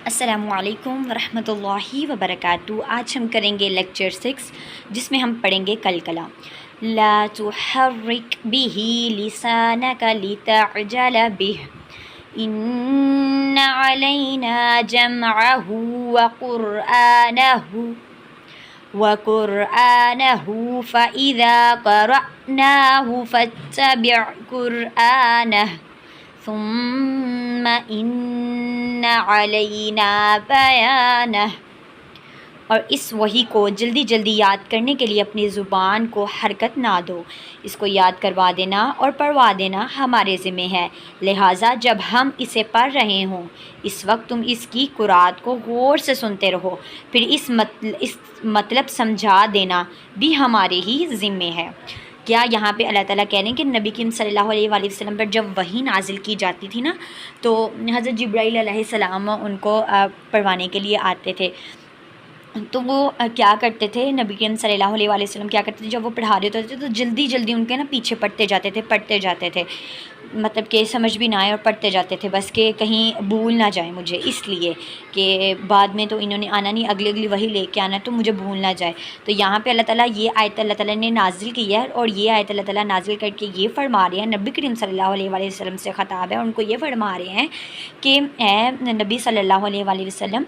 السلام علیکم ورحمۃ اللہ وبرکاتہ۔ آج ہم کریں گے لیکچر 6 جس میں ہم پڑھیں گے کلکلا۔ لا تحرک به لسانک لتعجل به ان علینا جمعہ وقرآنہ فإذا قرأناہ فاتبع قرآنہ ثم ان علینا بیانہ۔ اور اس وحی کو جلدی جلدی یاد کرنے کے لیے اپنی زبان کو حرکت نہ دو، اس کو یاد کروا دینا اور پڑھوا دینا ہمارے ذمہ ہے، لہٰذا جب ہم اسے پڑھ رہے ہوں اس وقت تم اس کی قرات کو غور سے سنتے رہو، پھر اس مطلب سمجھا دینا بھی ہمارے ہی ذمہ ہے۔ کیا یہاں پہ اللہ تعالیٰ کہہ رہے ہیں کہ نبی کریم صلی اللہ علیہ وآلہ وسلم پر جب وحی نازل کی جاتی تھی نا، تو حضرت جبرائیل علیہ السلام ان کو پڑھوانے کے لیے آتے تھے، تو وہ کیا کرتے تھے، نبی کریم صلی اللہ علیہ وآلہ وسلم کیا کرتے تھے، جب وہ پڑھا رہے ہوتے تھے تو جلدی جلدی ان کے نا پیچھے پڑھتے جاتے تھے، مطلب کہ سمجھ بھی نہ آئے اور پڑھتے جاتے تھے، بس کہ کہیں بھول نہ جائے مجھے، اس لیے کہ بعد میں تو انہوں نے آنا نہیں، اگلی وحی لے کے آنا تو مجھے بھول نہ جائے۔ تو یہاں پہ اللہ تعالیٰ یہ آیت اللہ تعالیٰ نے نازل کی ہے، اور یہ آیت اللہ تعالیٰ نازل کر کے یہ فرما رہے ہیں، نبی کریم صلی اللہ علیہ وآلہ وسلم سے خطاب ہے، ان کو یہ فرما رہے ہیں کہ اے نبی صلی اللہ علیہ وآلہ وسلم،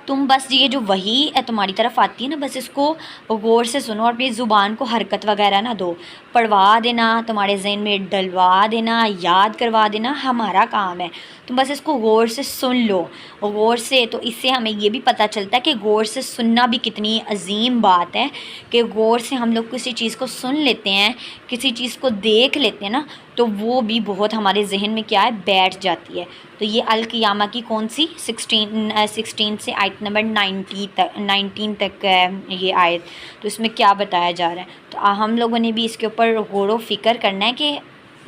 تم بس یہ جو وحی تمہاری طرف آتی ہے نا، بس اس کو غور سے سنو اور اپنی زبان کو حرکت وغیرہ نہ دو، پڑھوا دینا، تمہارے ذہن میں ڈلوا دینا، یاد کروا دینا ہمارا کام ہے، تم بس اس کو غور سے سن لو، غور سے۔ تو اس سے ہمیں یہ بھی پتہ چلتا ہے کہ غور سے سننا بھی کتنی عظیم بات ہے، کہ غور سے ہم لوگ کسی چیز کو سن لیتے ہیں، کسی چیز کو دیکھ لیتے ہیں نا، تو وہ بھی بہت ہمارے ذہن میں کیا ہے، بیٹھ جاتی ہے۔ تو یہ القیامہ کی کون سی 16 سے آیت نمبر 19 تک ہے یہ آیت، تو اس میں کیا بتایا جا رہا ہے، تو ہم لوگوں نے بھی اس کے اوپر غور و فکر کرنا ہے کہ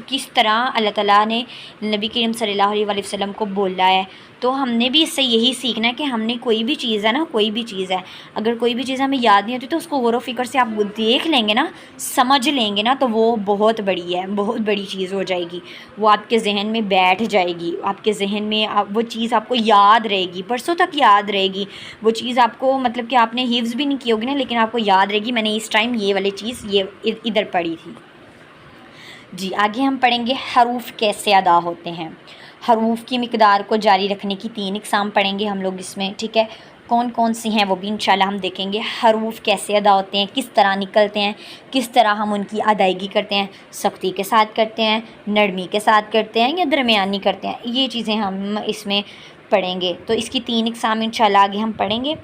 کس طرح اللہ تعالیٰ نے نبی کریم صلی اللہ علیہ وآلہ وسلم کو بولا ہے، تو ہم نے بھی اس سے یہی سیکھنا ہے کہ ہم نے کوئی بھی چیز ہے نا، کوئی بھی چیز ہے، اگر کوئی بھی چیز ہمیں یاد نہیں ہوتی تو اس کو غور و فکر سے آپ دیکھ لیں گے نا، سمجھ لیں گے نا، تو وہ بہت بڑی ہے، بہت بڑی چیز ہو جائے گی، وہ آپ کے ذہن میں بیٹھ جائے گی، آپ کے ذہن میں وہ چیز آپ کو یاد رہے گی، برسوں تک یاد رہے گی وہ چیز آپ کو، مطلب کہ آپ نے حفظ بھی نہیں کی ہوگی نا، لیکن آپ کو یاد رہے گی میں نے اس ٹائم یہ والی چیز یہ ادھر پڑھی تھی۔ جی آگے ہم پڑھیں گے حروف کیسے ادا ہوتے ہیں۔ حروف کی مقدار کو جاری رکھنے کی 3 اقسام پڑھیں گے ہم لوگ اس میں، ٹھیک ہے، کون کون سی ہیں وہ بھی انشاءاللہ ہم دیکھیں گے۔ حروف کیسے ادا ہوتے ہیں، کس طرح نکلتے ہیں، کس طرح ہم ان کی ادائیگی کرتے ہیں، سختی کے ساتھ کرتے ہیں، نرمی کے ساتھ کرتے ہیں یا درمیانی کرتے ہیں، یہ چیزیں ہم اس میں پڑھیں گے۔ تو اس کی 3 اقسام انشاءاللہ آگے ہم پڑھیں گے،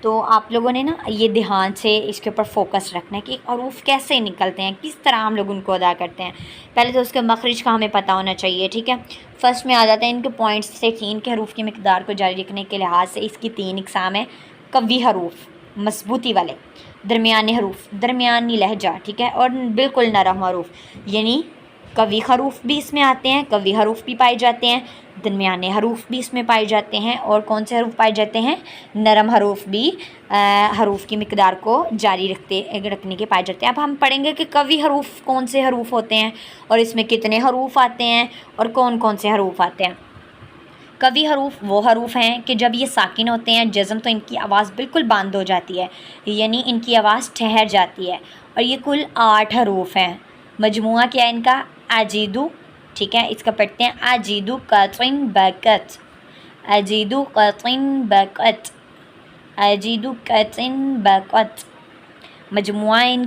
تو آپ لوگوں نے نا یہ دھیان سے اس کے اوپر فوکس رکھنا ہے کہ حروف کیسے نکلتے ہیں، کس طرح ہم لوگ ان کو ادا کرتے ہیں۔ پہلے تو اس کے مخرج کا ہمیں پتہ ہونا چاہیے، ٹھیک ہے۔ فرسٹ میں آ جاتے ہیں ان کے پوائنٹس سے 3 کے حروف کی مقدار کو جاری رکھنے کے لحاظ سے اس کی 3 اقسام ہیں۔ قوی حروف مضبوطی والے، درمیانی حروف درمیانی لہجہ، ٹھیک ہے، اور بالکل نرم حروف، یعنی قوی حروف بھی اس میں آتے ہیں، قوی حروف بھی پائے جاتے ہیں، درمیانے حروف بھی اس میں پائے جاتے ہیں، اور کون سے حروف پائے جاتے ہیں، نرم حروف بھی حروف کی مقدار کو جاری رکھنے کے پائے جاتے ہیں۔ اب ہم پڑھیں گے کہ قوی حروف کون سے حروف ہوتے ہیں اور اس میں کتنے حروف آتے ہیں اور کون کون سے حروف آتے ہیں۔ قوی حروف وہ حروف ہیں کہ جب یہ ساکن ہوتے ہیں جزم تو ان کی آواز بالکل بند ہو جاتی ہے، یعنی ان کی آواز ٹھہر جاتی ہے، اور یہ کل 8 حروف ہیں۔ مجموعہ کیا ہے ان کا، اجیدو، ٹھیک ہے، اس کا پڑھتے ہیں اجیدو قطن بکت، اجیدو قطن بکت، اجیدو قطن بکت۔ مجموعہ ان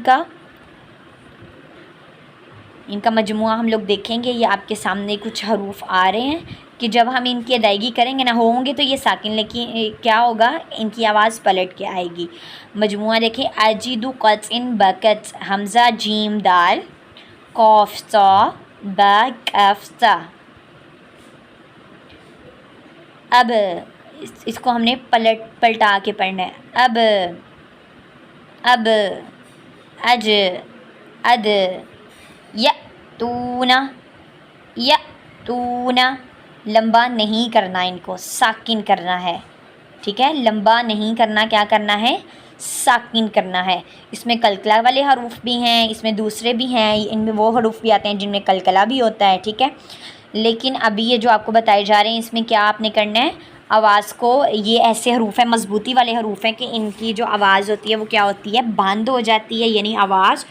کا مجموعہ ہم لوگ دیکھیں گے، یہ آپ کے سامنے کچھ حروف آ رہے ہیں کہ جب ہم ان کی ادائیگی کریں گے نہ ہوں گے تو یہ ساکن، لیکن کیا ہوگا، ان کی آواز پلٹ کے آئے گی۔ مجموعہ دیکھیں، اجیدو قطن بکت، حمزہ جیم دال، قاف صا، با کاف سا۔ اب اس کو ہم نے پلٹا کے پڑھنا ہے، اب اج اد، یأتونا، لمبا نہیں کرنا، ان کو ساکن کرنا ہے، ٹھیک ہے، لمبا نہیں کرنا، کیا کرنا ہے، ساکن کرنا ہے۔ اس میں کلکلا والے حروف بھی ہیں، اس میں دوسرے بھی ہیں، ان میں وہ حروف بھی آتے ہیں جن میں کلکلا بھی ہوتا ہے، ٹھیک ہے، لیکن ابھی یہ جو آپ کو بتائے جا رہے ہیں اس میں کیا آپ نے کرنا ہے، آواز کو، یہ ایسے حروف ہیں، مضبوطی والے حروف ہیں کہ ان کی جو آواز ہوتی ہے وہ کیا ہوتی ہے، بند ہو جاتی ہے، یعنی آواز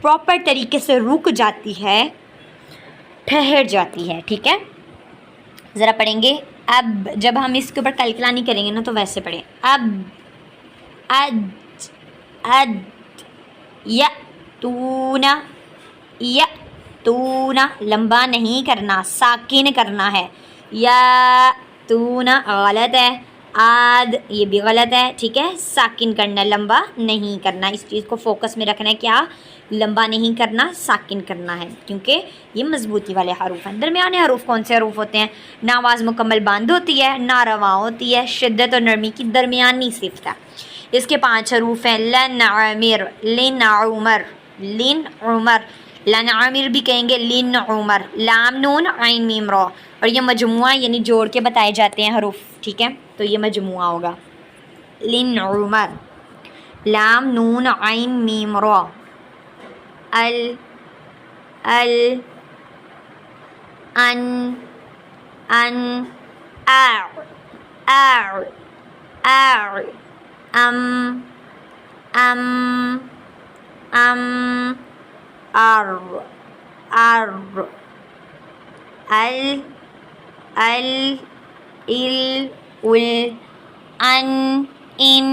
پراپر طریقے سے رک جاتی ہے، ٹھہر جاتی ہے. ٹھیک ہے، ذرا پڑھیں گے. اب جب ہم اس کے اوپر کلکلا نہیں کریں گے نا تو ویسے پڑھیں. اب اج اد یاتونا یاتونا، لمبا نہیں کرنا، ساکن کرنا ہے. یاتونا غلط ہے. آد یہ بھی غلط ہے. ٹھیک ہے، ساکن کرنا، لمبا نہیں کرنا. اس چیز کو فوکس میں رکھنا ہے، کیا لمبا نہیں کرنا، ساکن کرنا ہے، کیونکہ یہ مضبوطی والے حروف ہیں. درمیانے حروف کون سے حروف ہوتے ہیں؟ نہ آواز مکمل بند ہوتی ہے، نہ رواں ہوتی ہے، شدت اور نرمی کی درمیانی صفت ہے. اس کے 5 حروف ہیں. لن عامر، لن عمر، لن عمر، لن عامر بھی کہیں گے، لن عمر. لام نون عین میم را، اور یہ مجموعہ یعنی جوڑ کے بتائے جاتے ہیں حروف. ٹھیک ہے، تو یہ مجموعہ ہوگا. لن عمر، لام نون عین میم را. ال ال ان ان اع اع اع ام ام ام ار ار ال ال ال ال ان ان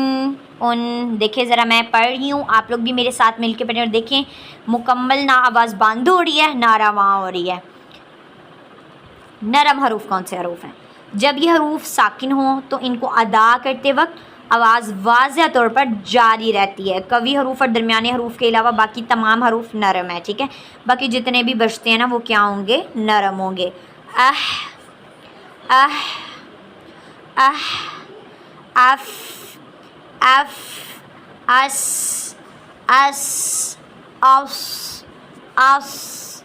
ان. دیکھیں ذرا میں پڑھ رہی ہوں، آپ لوگ بھی میرے ساتھ مل کے پڑھیں اور دیکھیں مکمل نہ آواز بند ہو رہی ہے نہ رواں ہو رہی ہے. نرم حروف کون سے حروف ہیں؟ جب یہ حروف ساکن ہوں تو ان کو ادا کرتے وقت آواز واضح طور پر جاری رہتی ہے. قوی حروف اور درمیانے حروف کے علاوہ باقی تمام حروف نرم ہیں. ٹھیک ہے، باقی جتنے بھی بچتے ہیں نا وہ کیا ہوں گے؟ نرم ہوں گے. اح اح اح اف اف اس اس اس اس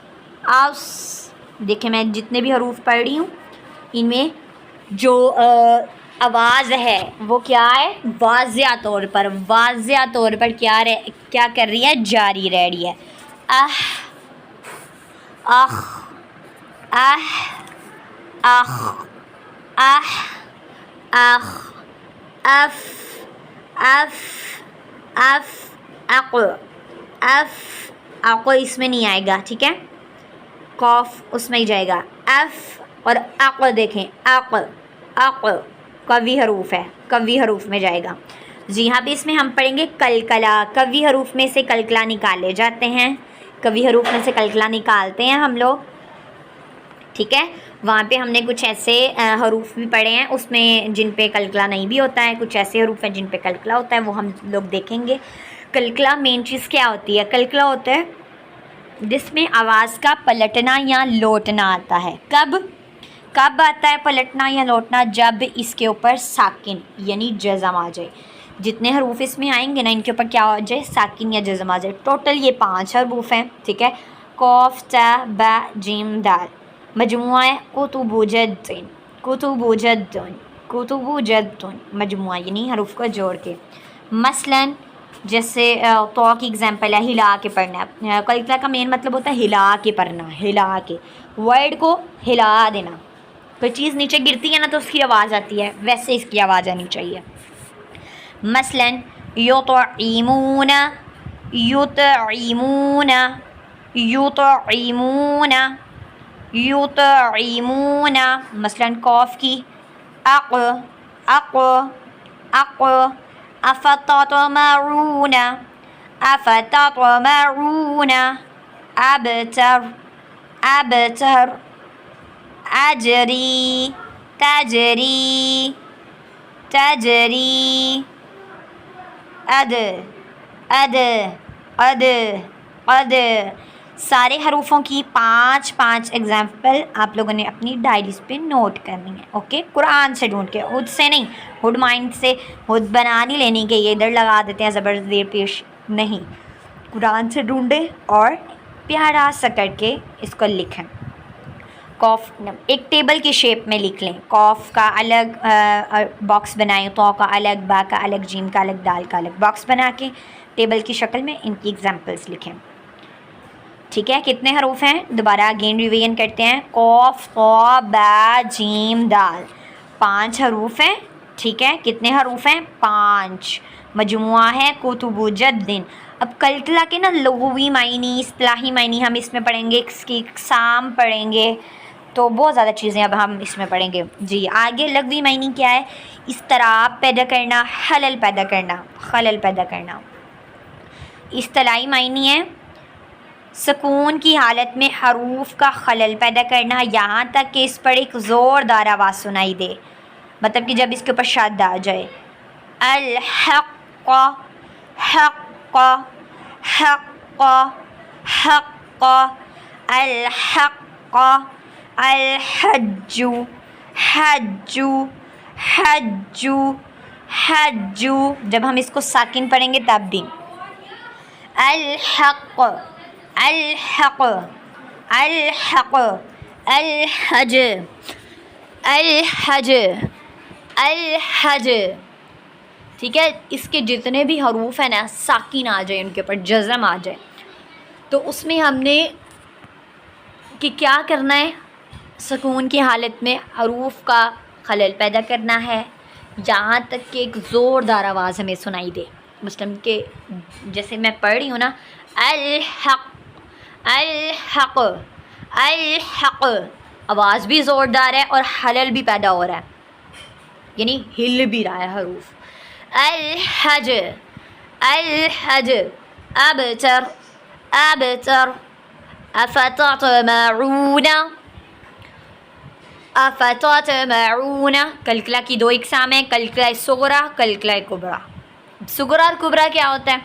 اس. دیکھیں میں جتنے بھی حروف پڑھ رہی ہوں ان میں جو آواز ہے وہ کیا ہے؟ واضح طور پر، واضح طور پر کیا کر رہی ہے؟ جاری رہ رہی ہے. اح اخ اح اخ اح اخ اف اف اف اق اف. اق اس میں نہیں آئے گا. ٹھیک ہے، قاف اس میں ہی جائے گا. اف اور اق دیکھیں، اق اق قوی حروف ہے، قوی حروف میں جائے گا. جی ہاں، بھی اس میں ہم پڑھیں گے کلکلا. قوی حروف میں سے کلکلا نکالے جاتے ہیں، قوی حروف میں سے کلکلا نکالتے ہیں ہم لوگ. ٹھیک ہے، وہاں پہ ہم نے کچھ ایسے حروف بھی پڑھے ہیں اس میں جن پہ کلکلا نہیں بھی ہوتا ہے، کچھ ایسے حروف ہیں جن پہ کلکلا ہوتا ہے، وہ ہم لوگ دیکھیں گے. کلکلا مین چیز کیا ہوتی ہے؟ کلکلا ہوتا ہے جس میں آواز کا پلٹنا یا لوٹنا آتا ہے. کب آتا ہے پلٹنا یا لوٹنا؟ جب اس کے اوپر ساکن یعنی جزم آ جائے. جتنے حروف اس میں آئیں گے نا ان کے اوپر کیا آ جائے؟ ساکن یا جزم آ جائے. ٹوٹل یہ 5 حروف ہیں. ٹھیک ہے، قاف تا با جیم دال. مجموعہ ہے کتب جدن، کتب جدن، کتب جدن. مجموعہ یعنی حروف کو جوڑ کے. مثلاً جیسے تو کی اگزامپل ہے، ہلا کے پڑھنا ہے. کلکلا کا مین مطلب ہوتا ہے ہلا کے پڑھنا، ہلا کے، ورڈ کو ہلا دینا. کوئی چیز نیچے گرتی ہے نا تو اس کی آواز آتی ہے، ویسے اس کی آواز آنی چاہیے. مثلاً یطعمون یطعمون یطعمون یطعمون. مثلاً قاف کی اق اق اق. افتطمعون افتطمعون. ابتر ابتر. اجری تجری تجری. اد اد اد اد. سارے حروفوں کی 5 ایگزامپل آپ لوگوں نے اپنی ڈائریز پہ نوٹ کرنی ہے. اوکے، قرآن سے ڈھونڈ کے، خود سے نہیں. ہڈ مائنڈ سے خود بنا نہیں لینی کہ یہ ادھر لگا دیتے ہیں زبر زیر پیش، نہیں. قرآن سے ڈھونڈیں اور پیارا سا کر کے اس کو لکھیں. قاف ایک ٹیبل کی شیپ میں لکھ لیں. قاف کا الگ باکس بنائیں، تو کا الگ، با کا الگ، جیم کا الگ، دال کا الگ باکس بنا کے ٹیبل کی شکل میں ان کی ایگزامپلس لکھیں. ٹھیک ہے، کتنے حروف ہیں؟ دوبارہ اگین ریویژن کرتے ہیں. قاف، قا، با، جیم، دال. 5 حروف ہیں، ٹھیک ہے، کتنے حروف ہیں؟ 5، مجموعہ ہے کتب جدن۔ اب کلکلا کے نا لغوی معنی، اصطلاحی معنی ہم اس میں پڑھیں گے، اس کی اقسام پڑھیں گے، تو بہت زیادہ چیزیں اب ہم اس میں پڑھیں گے۔ جی آگے لغوی معنی کیا ہے؟ اضطراب پیدا کرنا، خلل پیدا کرنا، خلل پیدا کرنا۔ اصطلاحی معنی ہے سکون کی حالت میں حروف کا خلل پیدا کرنا، یہاں تک کہ اس پر ایک زوردار آواز سنائی دے، مطلب کہ جب اس کے اوپر شد آ جائے۔ الحق، حق، حق، حق، الحق، الحج، حج، حج، حج، جب ہم اس کو ساکن پڑھیں گے تب بھی۔ الحق، الحق، الحق، الحج، الحج، الحج، ٹھیک ہے۔ اس کے جتنے بھی حروف ہیں نا ساکن آ جائے، ان کے اوپر جزم آ جائے، تو اس میں ہم نے کہ کیا کرنا ہے؟ سکون کی حالت میں حروف کا خلل پیدا کرنا ہے، یہاں تک کہ ایک زوردار آواز ہمیں سنائی دے، مثلاً کہ جیسے میں پڑھ رہی ہوں نا، الحق، الحق، الحق، آواز بھی زوردار ہے اور خلل بھی پیدا ہو رہا ہے، یعنی ہل بھی رہا ہے حروف۔ الحج، الحج، ابتر، ابتر، افتطمعون، افتطمعون۔ کلکلا کی 2 اقسام ہیں، کلکلا صغریٰ، کلکلا کبریٰ۔ صغریٰ اور کبریٰ کیا ہوتا ہے؟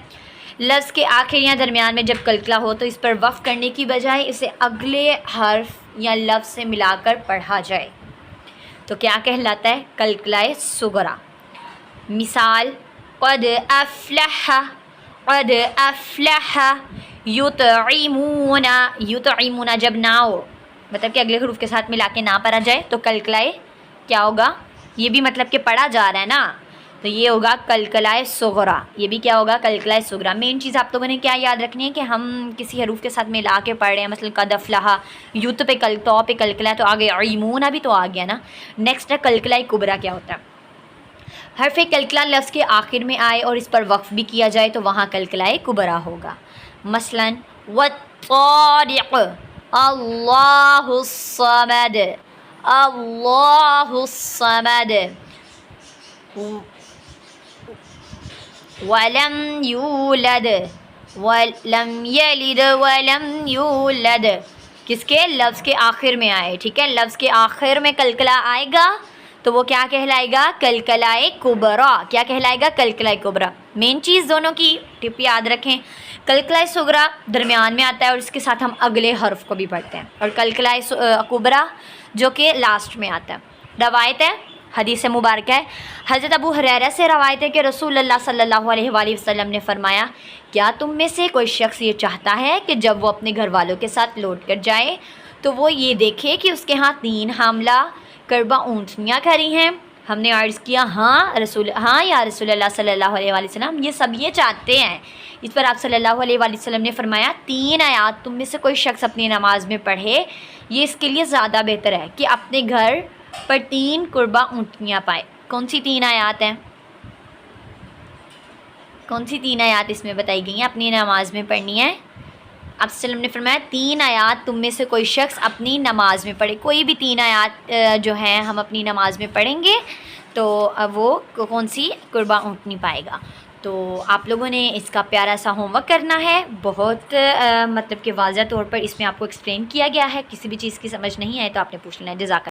لفظ کے آخر یا درمیان میں جب کلکلا ہو تو اس پر وقف کرنے کی بجائے اسے اگلے حرف یا لفظ سے ملا کر پڑھا جائے تو کیا کہلاتا ہے؟ کلکلا صغریٰ۔ مثال قد افلح، قد افلح، یطعمون، یطعمون جب نہ ہو، مطلب کہ اگلے حروف کے ساتھ ملا کے نہ پڑھا جائے تو کلکلا کیا ہوگا؟ یہ بھی مطلب کہ پڑھا جا رہا ہے نا، تو یہ ہوگا کلکلا صغریٰ، یہ بھی کیا ہوگا؟ کلکلا صغریٰ۔ مین چیز آپ لوگوں نے کیا یاد رکھنی ہے کہ ہم کسی حروف کے ساتھ ملا کے پڑھ رہے ہیں، مثلا قد افلح، یو تو پہ کلکلا تو آگے عیمون بھی تو آ گیا نا۔ نیکسٹ ہے کلکلا کبریٰ، کیا ہوتا ہے؟ حرف کلکلا لفظ کے آخر میں آئے اور اس پر وقف بھی کیا جائے تو وہاں کلکلا کبریٰ ہوگا۔ مثلا والطارق، اللہ الصمد، اللہ الصمد، ولم یولد، ولم یلد، ولم یولد، کس کے؟ لفظ کے آخر میں آئے، ٹھیک ہے، لفظ کے آخر میں کلکلا آئے گا تو وہ کیا کہلائے گا؟ کلکلا کبریٰ۔ کیا کہلائے گا؟ کلکلا کبریٰ۔ مین چیز دونوں کی ٹپ یاد رکھیں، کلکلا صغریٰ درمیان میں آتا ہے اور اس کے ساتھ ہم اگلے حرف کو بھی پڑھتے ہیں، اور کلکلا کبریٰ جو کہ لاسٹ میں آتا ہے۔ روایت ہے، حدیث مبارکہ ہے، حضرت ابو ہریرہ سے روایت ہے کہ رسول اللہ صلی اللہ علیہ وآلہ وسلم نے فرمایا، کیا تم میں سے کوئی شخص یہ چاہتا ہے کہ جب وہ اپنے گھر والوں کے ساتھ لوٹ کر جائے تو وہ یہ دیکھے کہ اس کے ہاں 3 حاملہ کربہ اونٹنیاں کھڑی ہیں؟ ہم نے عرض کیا ہاں یا رسول اللہ صلی اللہ علیہ وآلہ وسلم، یہ سب یہ چاہتے ہیں۔ اس پر آپ صلی اللہ علیہ وآلہ وسلم نے فرمایا 3 آیات تم میں سے کوئی شخص اپنی نماز میں پڑھے، یہ اس کے لیے زیادہ بہتر ہے کہ اپنے گھر پر 3 قربہ اونٹنیاں پائے۔ کون سی 3 آیات ہیں؟ کون سی 3 آیات اس میں بتائی گئی ہیں اپنی نماز میں پڑھنی ہے؟ آپ صلی اللہ علیہ وسلم نے فرمایا 3 آیات تم میں سے کوئی شخص اپنی نماز میں پڑھے، کوئی بھی 3 آیات جو ہیں ہم اپنی نماز میں پڑھیں گے تو وہ کون سی؟ قربہ اونٹنی پائے گا۔ تو آپ لوگوں نے اس کا پیارا سا ہوم ورک کرنا ہے، بہت مطلب کہ واضح طور پر اس میں آپ کو ایکسپلین کیا گیا ہے، کسی بھی چیز کی سمجھ نہیں آئے تو آپ نے پوچھ لینا ہے۔ جزاک اللہ۔